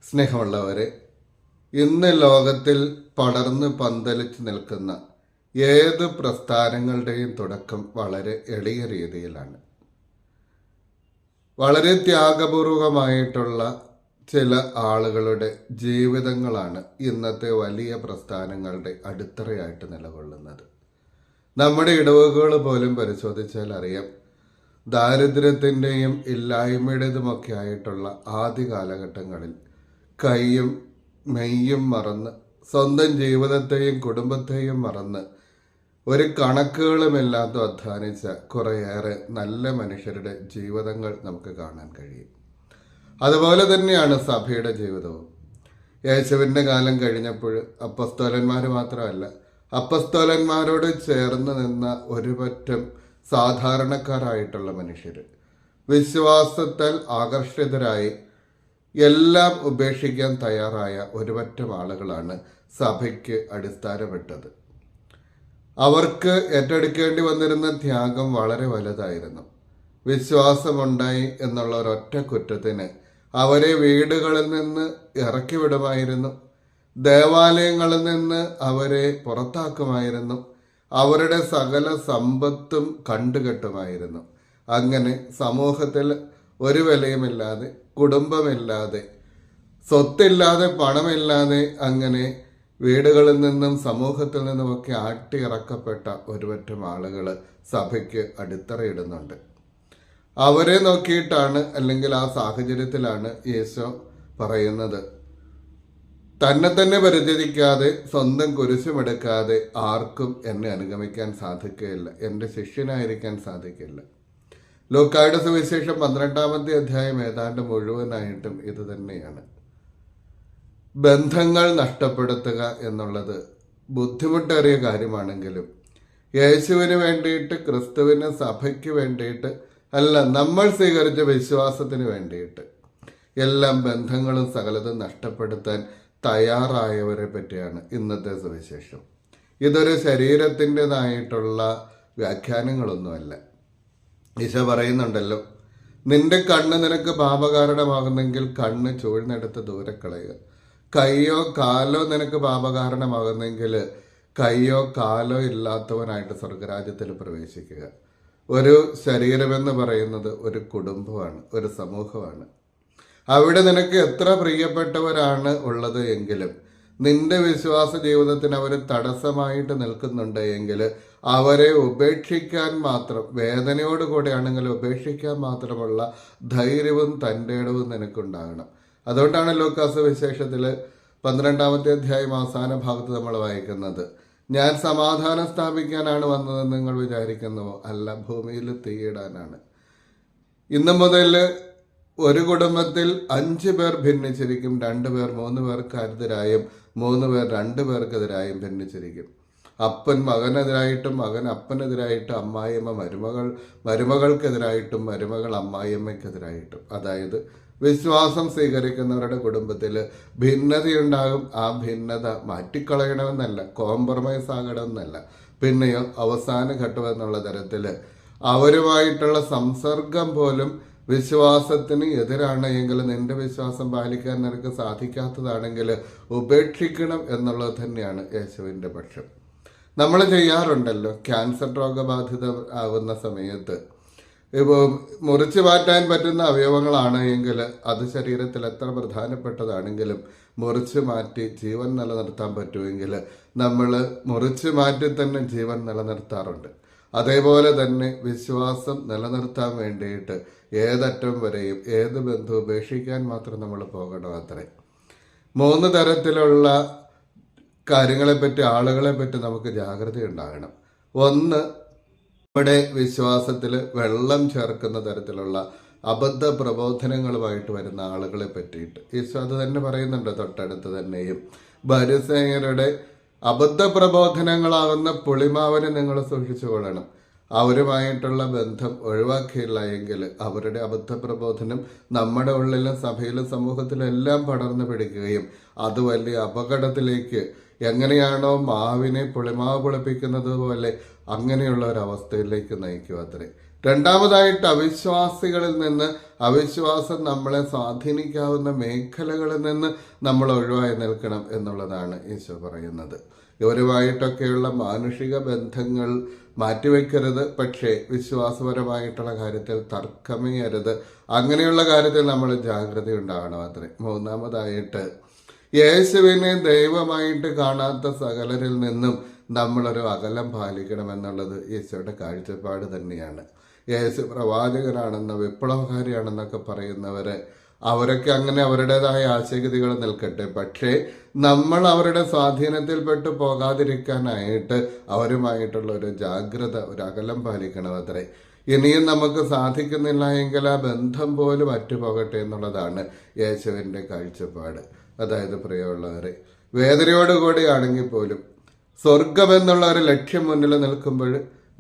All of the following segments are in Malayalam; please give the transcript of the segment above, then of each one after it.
സ്നേഹമുള്ളവരെ, ഇന്ന് ലോകത്തിൽ പടർന്ന് പന്തലിച്ച് നിൽക്കുന്ന ഏത് പ്രസ്ഥാനങ്ങളുടെയും തുടക്കം വളരെ എളിയ രീതിയിലാണ്. വളരെ ത്യാഗപൂർവമായിട്ടുള്ള ചില ആളുകളുടെ ജീവിതങ്ങളാണ് ഇന്നത്തെ വലിയ പ്രസ്ഥാനങ്ങളുടെ അടിത്തറയായിട്ട് നിലകൊള്ളുന്നത്. നമ്മുടെ ഇടവകകൾ പോലും പരിശോധിച്ചാൽ അറിയാം, ദാരിദ്ര്യത്തിൻ്റെയും ഇല്ലായ്മയുടേതുമൊക്കെ ആയിട്ടുള്ള ആദ്യ കാലഘട്ടങ്ങളിൽ കൈയും മെയ്യും മറന്ന്, സ്വന്തം ജീവിതത്തെയും കുടുംബത്തെയും മറന്ന്, ഒരു കണക്കുകളുമില്ലാത്ത അധ്വാനിച്ച കുറേയേറെ നല്ല മനുഷ്യരുടെ ജീവിതങ്ങൾ നമുക്ക് കാണാൻ കഴിയും. അതുപോലെ തന്നെയാണ് സഭയുടെ ജീവിതവും. യേശുവിൻ്റെ കാലം കഴിഞ്ഞപ്പോൾ അപ്പസ്തോലന്മാർ മാത്രമല്ല, അപ്പസ്തോലന്മാരോട് ചേർന്ന് നിന്ന ഒരുപറ്റം സാധാരണക്കാരായിട്ടുള്ള മനുഷ്യർ, വിശ്വാസത്താൽ ആകർഷിതരായി എല്ലാം ഉപേക്ഷിക്കാൻ തയ്യാറായ ഒരുപറ്റം ആളുകളാണ് സഭയ്ക്ക് അടിസ്ഥാനപ്പെട്ടത്. അവർക്ക് ഏറ്റെടുക്കേണ്ടി വന്നിരുന്ന ത്യാഗം വളരെ വലുതായിരുന്നു. വിശ്വാസമുണ്ടായി എന്നുള്ള ഒരൊറ്റ കുറ്റത്തിന് അവരെ വീടുകളിൽ നിന്ന് ഇറക്കി വിടുമായിരുന്നു, ദേവാലയങ്ങളിൽ നിന്ന് അവരെ പുറത്താക്കുമായിരുന്നു, അവരുടെ സകല സമ്പത്തും കണ്ടുകെട്ടുമായിരുന്നു. അങ്ങനെ സമൂഹത്തിൽ ഒരു വിലയുമില്ലാതെ, കുടുംബമില്ലാതെ, സ്വത്തില്ലാതെ, പണമില്ലാതെ, അങ്ങനെ വീടുകളിൽ നിന്നും സമൂഹത്തിൽ നിന്നുമൊക്കെ ആട്ടിയിറക്കപ്പെട്ട ഒരുപറ്റം ആളുകൾ സഭയ്ക്ക് അടിത്തറയിടുന്നുണ്ട്. അവരെ നോക്കിയിട്ടാണ്, അല്ലെങ്കിൽ ആ സാഹചര്യത്തിലാണ് യേശു പറയുന്നത്, തന്നെ പരിചരിക്കാതെ, സ്വന്തം കുരിശുമെടുക്കാതെ ആർക്കും എന്നെ അനുഗമിക്കാൻ സാധിക്കുകയില്ല, എൻ്റെ ശിഷ്യനായിരിക്കാൻ സാധിക്കില്ല. ലൂക്കായുടെ സുവിശേഷം 12-ാമത്തെ അധ്യായം ഏതാണ്ട് മുഴുവനായിട്ടും ഇത് തന്നെയാണ്. ബന്ധങ്ങൾ നഷ്ടപ്പെടുത്തുക എന്നുള്ളത് ബുദ്ധിമുട്ടേറിയ കാര്യമാണെങ്കിലും യേശുവിന് വേണ്ടിയിട്ട്, ക്രിസ്തുവിന്, സഭയ്ക്ക് വേണ്ടിയിട്ട് അല്ല, നമ്മൾ സ്വീകരിച്ച വിശ്വാസത്തിന് വേണ്ടിയിട്ട് എല്ലാം ബന്ധങ്ങളും സകലതും നഷ്ടപ്പെടുത്താൻ തയ്യാറായവരെ പറ്റിയാണ് ഇന്നത്തെ സുവിശേഷം. ഇതൊരു ശരീരത്തിൻ്റെതായിട്ടുള്ള വ്യാഖ്യാനങ്ങളൊന്നുമല്ല. ഈശോ പറയുന്നുണ്ടല്ലോ, നിന്റെ കണ്ണ് നിനക്ക് പാപകാരണമാകുന്നെങ്കിൽ കണ്ണ് ചൂഴ്ന്നെടുത്ത് ദൂരെ കളയുക. കയ്യോ കാലോ നിനക്ക് പാപകാരണമാകുന്നെങ്കിൽ കയ്യോ കാലോ ഇല്ലാത്തവനായിട്ട് സ്വർഗരാജ്യത്തിൽ പ്രവേശിക്കുക. ഒരു ശരീരമെന്ന് പറയുന്നത് ഒരു കുടുംബമാണ്, ഒരു സമൂഹമാണ്. അവിടെ നിനക്ക് എത്ര പ്രിയപ്പെട്ടവരാണ് ഉള്ളത് എങ്കിലും നിന്റെ വിശ്വാസ ജീവിതത്തിന് അവർ തടസ്സമായിട്ട് നിൽക്കുന്നുണ്ട് എങ്കിൽ അവരെ ഉപേക്ഷിക്കാൻ മാത്രം, വേദനയോടുകൂടിയാണെങ്കിൽ ഉപേക്ഷിക്കാൻ മാത്രമുള്ള ധൈര്യവും തൻ്റെ ഇടവും നിനക്കുണ്ടാകണം. അതുകൊണ്ടാണ് ലൂക്കാസ് വിശേഷത്തിൽ 12-ാമത്തെ അധ്യായം അവസാന ഭാഗത്ത് നമ്മൾ വായിക്കുന്നത്, ഞാൻ സമാധാനം സ്ഥാപിക്കാനാണ് വന്നതെന്ന് നിങ്ങൾ വിചാരിക്കുന്നുവോ? അല്ല, ഭൂമിയിൽ തീയിടാനാണ്. ഇന്നു മുതൽ ഒരു കുടുംബത്തിൽ 5 പേർ ഭിന്നിച്ചിരിക്കും. 2 പേർ 3 പേർക്കെതിരായും 3 പേർ 2 പേർക്കെതിരായും ഭിന്നിച്ചിരിക്കും. അപ്പൻ മകനെതിരായിട്ടും മകൻ അപ്പനെതിരായിട്ടും അമ്മായിയമ്മ മരുമകൾക്കെതിരായിട്ടും മരുമകൾ അമ്മായിയമ്മയ്ക്കെതിരായിട്ടും. അതായത് വിശ്വാസം സ്വീകരിക്കുന്നവരുടെ കുടുംബത്തിൽ ഭിന്നതയുണ്ടാകും. ആ ഭിന്നത മാറ്റിക്കളയണമെന്നല്ല, കോംപ്രമൈസ് ആകണമെന്നല്ല, പിന്നെയോ അവസാന ഘട്ടം എന്നുള്ള തരത്തിൽ അവരുമായിട്ടുള്ള സംസർഗം പോലും വിശ്വാസത്തിന് എതിരാണ് എങ്കിൽ, നിന്റെ വിശ്വാസം പാലിക്കാൻ നിനക്ക് സാധിക്കാത്തതാണെങ്കിൽ ഉപേക്ഷിക്കണം എന്നുള്ളത് തന്നെയാണ് യേശുവിൻ്റെ പക്ഷം. നമ്മൾ ചെയ്യാറുണ്ടല്ലോ, ക്യാൻസർ രോഗബാധിത ആകുന്ന സമയത്ത് ഇപ്പോൾ മുറിച്ചു മാറ്റാൻ പറ്റുന്ന അവയവങ്ങളാണ് എങ്കിൽ അത് ശരീരത്തിൽ എത്ര പ്രധാനപ്പെട്ടതാണെങ്കിലും മുറിച്ചു മാറ്റി ജീവൻ നിലനിർത്താൻ പറ്റുമെങ്കിൽ നമ്മൾ മുറിച്ചു മാറ്റി തന്നെ ജീവൻ നിലനിർത്താറുണ്ട്. അതേപോലെ തന്നെ വിശ്വാസം നിലനിർത്താൻ വേണ്ടിയിട്ട് ഏതറ്റം വരെയും ഏത് ബന്ധം ഉപേക്ഷിക്കാൻ മാത്രം നമ്മൾ പോകണം. അത്രേ. 3 തരത്തിലുള്ള കാര്യങ്ങളെപ്പറ്റി, ആളുകളെപ്പറ്റി നമുക്ക് ജാഗ്രത ഉണ്ടാകണം. ഒന്ന്, നമ്മുടെ വിശ്വാസത്തിൽ വെള്ളം ചേർക്കുന്ന തരത്തിലുള്ള അബദ്ധ പ്രബോധനങ്ങളുമായിട്ട് വരുന്ന ആളുകളെ പറ്റിയിട്ട് ഈശോ അത് തന്നെ പറയുന്നുണ്ട്. തൊട്ടടുത്ത് തന്നെയും ഫരിസേയരുടെ അബദ്ധ പ്രബോധനങ്ങളാകുന്ന പുളിമാവിനെ നിങ്ങൾ സൂക്ഷിച്ചു കൊള്ളണം. അവരുമായിട്ടുള്ള ബന്ധം ഒഴിവാക്കിയില്ല എങ്കിൽ അവരുടെ അബദ്ധ പ്രബോധനം നമ്മുടെ ഉള്ളിലും സഭയിലും സമൂഹത്തിലും എല്ലാം പടർന്നു പിടിക്കുകയും അത് വലിയ അപകടത്തിലേക്ക്, എങ്ങനെയാണോ മാവിനെ പുളിമാവ് പുളിപ്പിക്കുന്നത് പോലെ അങ്ങനെയുള്ള ഒരവസ്ഥയിലേക്ക് നയിക്കും അത്രേ. രണ്ടാമതായിട്ട് അവിശ്വാസികളിൽ നിന്ന്, അവിശ്വാസം നമ്മളെ സ്വാധീനിക്കാവുന്ന മേഖലകളിൽ നിന്ന് നമ്മൾ ഒഴിവായി നിൽക്കണം എന്നുള്ളതാണ് ഈശോ പറയുന്നത്. ഇവരുമായിട്ടൊക്കെയുള്ള മാനുഷിക ബന്ധങ്ങൾ മാറ്റിവെക്കരുത്, പക്ഷേ വിശ്വാസപരമായിട്ടുള്ള കാര്യത്തിൽ തർക്കമേ അരുത്. അങ്ങനെയുള്ള കാര്യത്തിൽ നമ്മൾ ജാഗ്രത ഉണ്ടാകണം അത്രേ. മൂന്നാമതായിട്ട് യേശുവിനെ ദൈവമായിട്ട് കാണാത്ത സകലരിൽ നിന്നും നമ്മളൊരു അകലം പാലിക്കണമെന്നുള്ളത് ഈശോയുടെ കാഴ്ചപ്പാട് തന്നെയാണ്. യേശു പ്രവാചകനാണെന്നോ വിപ്ലവകാരിയാണെന്നൊക്കെ പറയുന്നവര്, അവരൊക്കെ അങ്ങനെ അവരുടേതായ ആശയഗതികൾ നിൽക്കട്ടെ, പക്ഷേ നമ്മൾ അവരുടെ സ്വാധീനത്തിൽപ്പെട്ട് പോകാതിരിക്കാനായിട്ട് അവരുമായിട്ടുള്ള ഒരു ജാഗ്രത, ഒരു അകലം പാലിക്കണം അത്രേ. ഇനിയും നമുക്ക് സാധിക്കുന്നില്ല എങ്കിൽ ആ ബന്ധം പോലും അറ്റുപോകട്ടെ എന്നുള്ളതാണ് യേശുവിൻ്റെ കാഴ്ചപ്പാട്. അതായത് പ്രിയമുള്ളവരെ, വേദനയോടുകൂടിയാണെങ്കിൽ പോലും സ്വർഗമെന്നുള്ള ഒരു ലക്ഷ്യം മുന്നിൽ നിൽക്കുമ്പോൾ,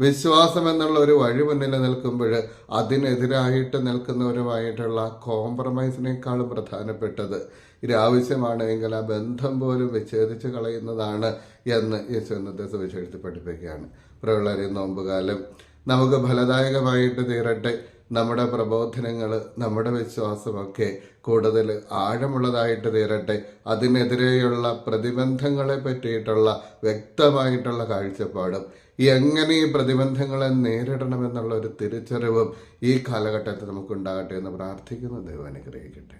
വിശ്വാസം എന്നുള്ള ഒരു വഴി മുന്നിൽ നിൽക്കുമ്പോൾ, അതിനെതിരായിട്ട് നിൽക്കുന്നവരുമായിട്ടുള്ള കോംപ്രമൈസിനേക്കാളും പ്രധാനപ്പെട്ടത് ഇതാവശ്യമാണെങ്കിൽ ആ ബന്ധം പോലും വിച്ഛേദിച്ച് കളയുന്നതാണ് എന്ന് യേശു ഇന്നത്തെ സുവിശേഷത്തിൽ പഠിപ്പിക്കുകയാണ്. പ്രിയമുള്ളവരെ, നോമ്പുകാലം നമുക്ക് ഫലദായകമായിട്ട് തീരട്ടെ. നമ്മുടെ പ്രബോധനങ്ങൾ, നമ്മുടെ വിശ്വാസമൊക്കെ കൂടുതൽ ആഴമുള്ളതായിട്ട് തീരട്ടെ. അതിനെതിരെയുള്ള പ്രതിബന്ധങ്ങളെ പറ്റിയിട്ടുള്ള വ്യക്തമായിട്ടുള്ള കാഴ്ചപ്പാടും, എങ്ങനെ ഈ പ്രതിബന്ധങ്ങളെ നേരിടണമെന്നുള്ള ഒരു തിരിച്ചറിവും ഈ കാലഘട്ടത്തിൽ നമുക്കുണ്ടാകട്ടെ എന്ന് പ്രാർത്ഥിക്കുന്നു. ദൈവം അനുഗ്രഹിക്കട്ടെ.